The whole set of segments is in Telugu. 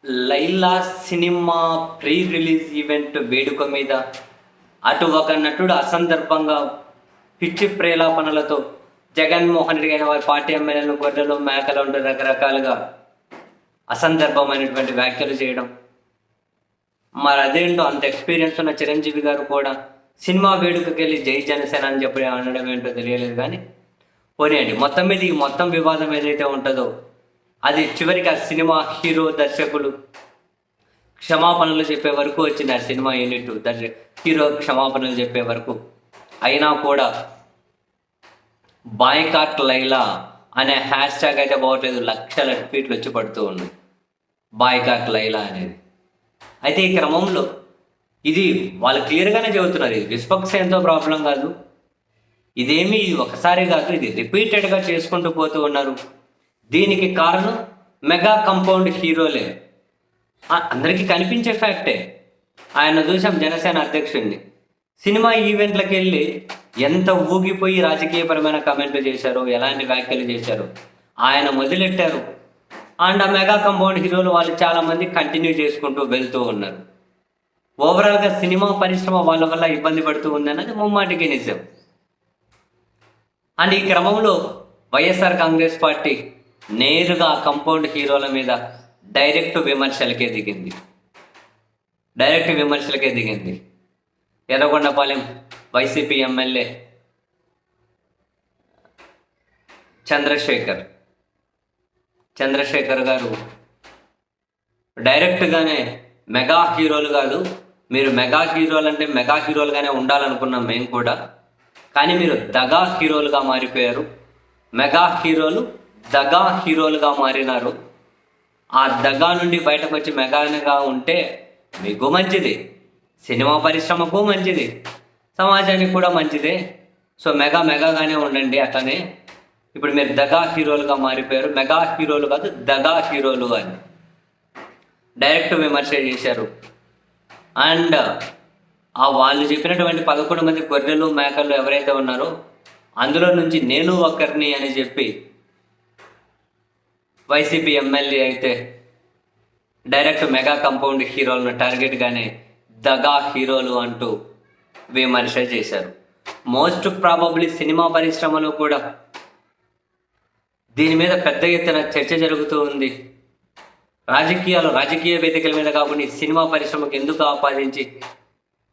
Laila cinema pre release event వేడుక మీద అటు ఒక నటుడు అసందర్భంగా పిచ్చి ప్రేలాపనలతో జగన్మోహన్ రెడ్డి అయిన వారి పార్టీ ఎమ్మెల్యేలను గొర్రెలు మేకలు ఉంటూ రకరకాలుగా అసందర్భమైనటువంటి వ్యాఖ్యలు చేయడం. మరి అదేంటో అంత ఎక్స్పీరియన్స్ ఉన్న చిరంజీవి గారు కూడా సినిమా వేడుకకి వెళ్ళి జై జనసేన అని చెప్పి అనడం ఏంటో తెలియలేదు. కానీ పోనీయండి, మొత్తం మీద ఈ మొత్తం వివాదం ఏదైతే ఉంటుందో అది చివరికి ఆ సినిమా హీరో దర్శకులు క్షమాపణలు చెప్పే వరకు వచ్చింది. ఆ సినిమా యూనిట్ హీరో క్షమాపణలు చెప్పే వరకు. అయినా కూడా బాయ్కాట్ లైలా అనే హ్యాష్ ట్యాగ్ అయితే పోవట్లేదు, లక్షల ట్వీట్లు వచ్చి పడుతూ ఉన్నాయి బాయ్కాట్ లైలా అనేది. అయితే ఈ క్రమంలో ఇది వాళ్ళు క్లియర్గానే చెబుతున్నారు, ఇది విశ్వక్సేన్తో ప్రాబ్లం కాదు, ఇదేమీ ఒకసారి కాదు, ఇది రిపీటెడ్గా చేసుకుంటూ పోతూ ఉన్నారు. దీనికి కారణం మెగా కంపౌండ్ హీరోలే. అందరికీ కనిపించే ఫ్యాక్టే. ఆయన చూసాం జనసేన అధ్యక్షుడిని సినిమా ఈవెంట్లకు వెళ్ళి ఎంత ఊగిపోయి రాజకీయపరమైన కామెంట్లు చేశారో, ఎలాంటి వ్యాఖ్యలు చేశారో ఆయన మొదలెట్టారు. అండ్ ఆ మెగా కంపౌండ్ హీరోలు వాళ్ళు చాలామంది కంటిన్యూ చేసుకుంటూ వెళ్తూ ఉన్నారు. ఓవరాల్గా సినిమా పరిశ్రమ వాళ్ళ వల్ల ఇబ్బంది పడుతూ ఉందన్నది ముమ్మాటికి నిజం. అండ్ ఈ క్రమంలో వైఎస్ఆర్ కాంగ్రెస్ పార్టీ నేరుగా కంపౌండ్ హీరోల మీద డైరెక్ట్ విమర్శలకే దిగింది. ఎర్రగొండపాలెం వైసీపీ ఎమ్మెల్యే చంద్రశేఖర్ గారు డైరెక్ట్గానే మెగా హీరోలు కాదు, మీరు మెగా హీరోలు అంటే మెగా హీరోలుగానే ఉండాలనుకున్నాం మేము కూడా, కానీ మీరు దగా హీరోలుగా మారిపోయారు. మెగా హీరోలు దగా హీరోలుగా మారినారు. ఆ దగా నుండి బయటకు వచ్చి మెగాగా ఉంటే మీకు మంచిది, సినిమా పరిశ్రమకు మంచిది, సమాజానికి కూడా మంచిదే. సో మెగాగానే ఉండండి. అట్లనే ఇప్పుడు మీరు దగా హీరోలుగా మారిపోయారు. మెగా హీరోలు కాదు, దగా హీరోలు అని డైరెక్ట్ విమర్శ చేశారు. అండ్ ఆ వాళ్ళు చెప్పినటువంటి 11 మంది గొర్రెలు మేకలు ఎవరైతే ఉన్నారో అందులో నుంచి నేను ఒకరిని అని చెప్పి వైసీపీ ఎమ్మెల్యే అయితే డైరెక్ట్ మెగా కంపౌండ్ హీరోలను టార్గెట్గానే దగా హీరోలు అంటూ విమర్శ చేశారు. మోస్ట్ ప్రాబబ్లీ సినిమా పరిశ్రమలో కూడా దీని మీద పెద్ద ఎత్తున చర్చ జరుగుతూ ఉంది. రాజకీయ వేదికల మీద కాకుండా సినిమా పరిశ్రమకు ఎందుకు ఆపాదించి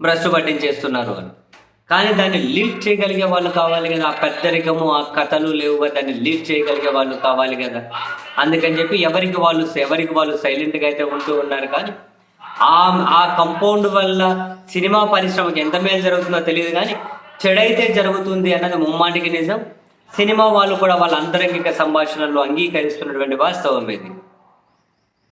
భ్రష్టు పట్టించేస్తున్నారు అని. కానీ దాన్ని లీడ్ చేయగలిగే వాళ్ళు కావాలి కదా, ఆ పెద్దరికము ఆ కథలు లేవుగా, దాన్ని లీడ్ చేయగలిగే వాళ్ళు కావాలి కదా. అందుకని చెప్పి ఎవరికి వాళ్ళు సైలెంట్గా అయితే ఉంటూ ఉన్నారు. కానీ ఆ కంపౌండ్ వల్ల సినిమా పరిశ్రమకి ఎంత మేలు జరుగుతుందో తెలియదు, కానీ చెడైతే జరుగుతుంది అన్నది ముమ్మాటికి నిజం. సినిమా వాళ్ళు కూడా వాళ్ళ అంతరంగిక సంభాషణల్లో అంగీకరిస్తున్నటువంటి వాస్తవం ఇది.